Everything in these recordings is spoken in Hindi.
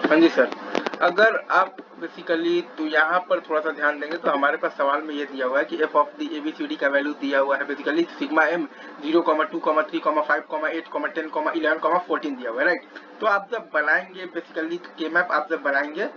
हाँ जी सर, अगर आप बेसिकली तो यहाँ पर थोड़ा सा ध्यान देंगे तो हमारे पास सवाल में ये दिया हुआ है कि एफ ऑफ दी एबीसीडी का वैल्यू दिया हुआ है बेसिकली सिग्मा एम 0, 2, 3, 5, 8, 10, 11, 14 दिया हुआ है, राइट। तो आप जब बनाएंगे बेसिकली के मैप आप जब बनाएंगे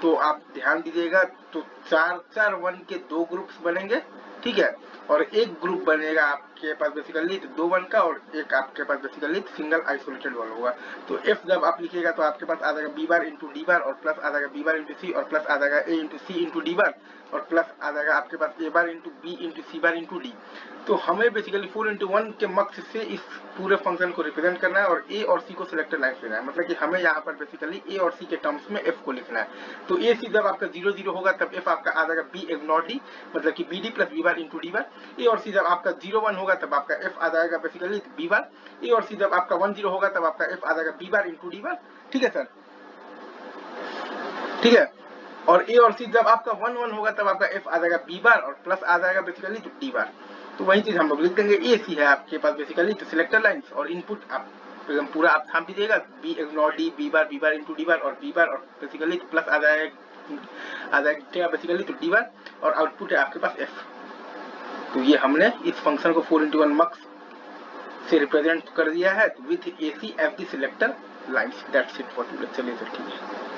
तो आप ध्यान दीजिएगा, तो 4 1 के 2 ग्रुप्स बनेंगे, ठीक है, और एक ग्रुप बनेगा आपके पास बेसिकली 2 1 का, और एक आपके पास बेसिकली सिंगल आइसोलेटेड वन होगा। तो एफ जब आप लिखिएगा तो आपके पास आ जाएगा B bar into D bar, और प्लस आ जाएगा बी बार इंटू सी, और प्लस आ जाएगा ए इंटू सी इंटू डी बार, और प्लस आ जाएगा आपके पास ए बार इंटू बी इंटू सी बार इंटू डी। तो हमें बेसिकली 4 इंटू 1 के मक्स से इस पूरे फंक्शन को रिप्रेजेंट करना है, और ए और सी को सिलेक्टेड लाइन लेना है, मतलब कि हमें यहाँ पर बेसिकली ए और सी के टर्म्स में एफ को लिखना है। तो ए सी जब आपका 0 0 होगा तब एफ आपका आ जाएगा बी इग्नोर डी, मतलब कि b d plus b bar into D bar. A और सी जब आपका 0 1 होगा तब आपका एफ आ जाएगा बेसिकली बी बार। ए और सी जब आपका 1 0 होगा तब आपका एफ आ जाएगा B bar into D bar, ठीक है सर, ठीक है। और ए और सी जब आपका 1 1 होगा तब आपका एफ आ जाएगा बी बार, और प्लस आ जाएगा बेसिकली तो डी बार। तो वही चीज हम लोग लिख देंगे, ए सी है आपके पास बेसिकली तो सिलेक्टर लाइंस, और इनपुट आप पूरा आप छाप दीजिएगा, B ignore D, B bar into D bar, और बी बार, और बेसिकली तो प्लस आ जाएगा बेसिकली तो डी बार, और आउटपुट है आपके पास एफ। तो ये हमने इस फंक्शन को 4 इंटू 1 मक्स से रिप्रेजेंट कर दिया है with A C F the selector lines. That's it for today. चलिए सर, ठीक है।